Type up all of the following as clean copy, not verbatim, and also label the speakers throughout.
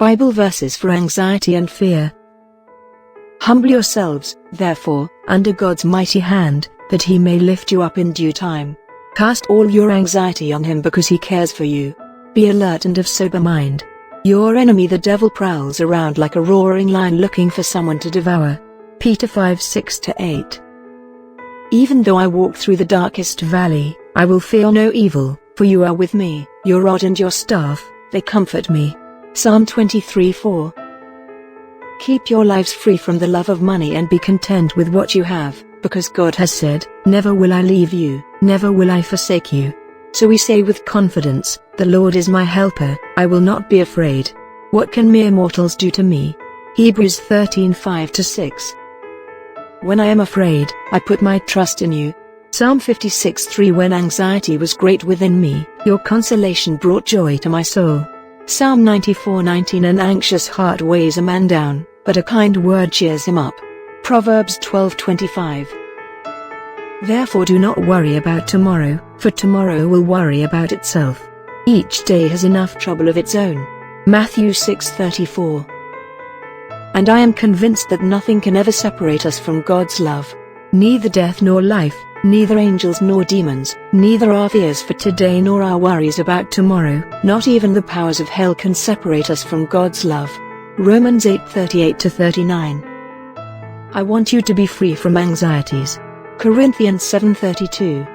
Speaker 1: Bible verses for anxiety and fear. Humble yourselves, therefore, under God's mighty hand, that he may lift you up in due time. Cast all your anxiety on him because he cares for you. Be alert and of sober mind. Your enemy the devil prowls around like a roaring lion looking for someone to devour. Peter 5:6-8. Even though I walk through the darkest valley, I will fear no evil, for you are with me, your rod and your staff, they comfort me. Psalm 23:4. Keep your lives free from the love of money and be content with what you have, because God has said, "Never will I leave you, never will I forsake you." So we say with confidence, "The Lord is my helper, I will not be afraid. What can mere mortals do to me?" Hebrews 13:5-6. When I am afraid, I put my trust in you. Psalm 56:3. When anxiety was great within me, your consolation brought joy to my soul. Psalm 94:19. An anxious heart weighs a man down, but a kind word cheers him up. Proverbs 12:25. Therefore do not worry about tomorrow, for tomorrow will worry about itself. Each day has enough trouble of its own. Matthew 6:34. And I am convinced that nothing can ever separate us from God's love. Neither death nor life, neither angels nor demons, neither our fears for today nor our worries about tomorrow, not even the powers of hell can separate us from God's love. Romans 8:38-39. I want you to be free from anxieties. Corinthians 7:32.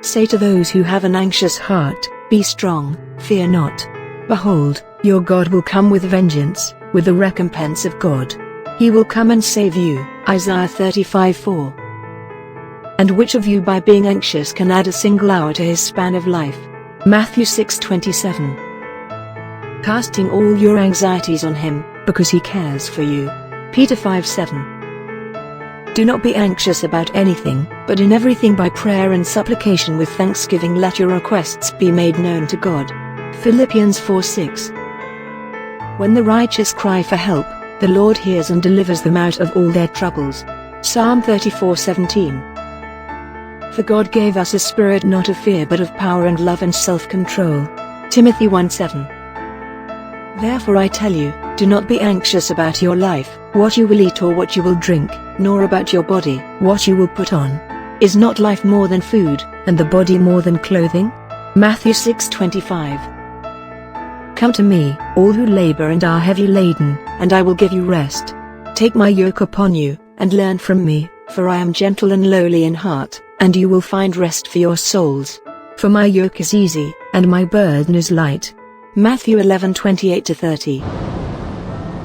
Speaker 1: Say to those who have an anxious heart, "Be strong, fear not. Behold, your God will come with vengeance, with the recompense of God. He will come and save you." Isaiah 35:4. And which of you by being anxious can add a single hour to his span of life? Matthew 6:27. Casting all your anxieties on him, because he cares for you. Peter 5:7. Do not be anxious about anything, but in everything by prayer and supplication with thanksgiving let your requests be made known to God. Philippians 4:6. When the righteous cry for help, the Lord hears and delivers them out of all their troubles. Psalm 34:17. For God gave us a spirit not of fear but of power and love and self-control. Timothy 1:7. Therefore I tell you, do not be anxious about your life, what you will eat or what you will drink, nor about your body, what you will put on. Is not life more than food, and the body more than clothing? Matthew 6:25. Come to me, all who labor and are heavy laden, and I will give you rest. Take my yoke upon you, and learn from me, for I am gentle and lowly in heart, and you will find rest for your souls. For my yoke is easy, and my burden is light. Matthew 11:28-30.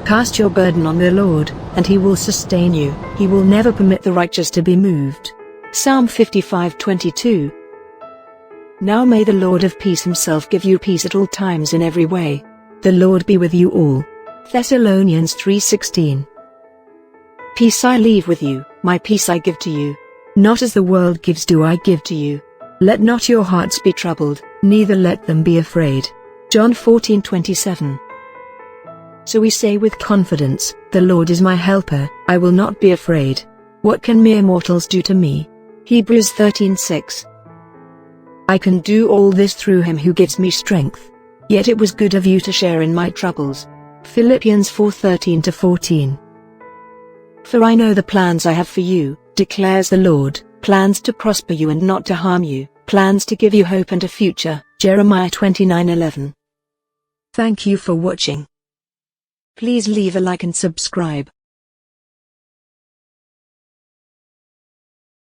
Speaker 1: Cast your burden on the Lord, and he will sustain you, he will never permit the righteous to be moved. Psalm 55:22. Now may the Lord of peace himself give you peace at all times in every way. The Lord be with you all. Thessalonians 3:16. Peace I leave with you, my peace I give to you. Not as the world gives do I give to you. Let not your hearts be troubled, neither let them be afraid. John 14:27. So we say with confidence, the Lord is my helper, I will not be afraid. What can mere mortals do to me? Hebrews 13:6. I can do all this through him who gives me strength. Yet it was good of you to share in my troubles. Philippians 4:13-14. For I know the plans I have for you, declares the Lord, plans to prosper you and not to harm you, plans to give you hope and a future. Jeremiah 29:11. Thank you for watching. Please leave a like and subscribe.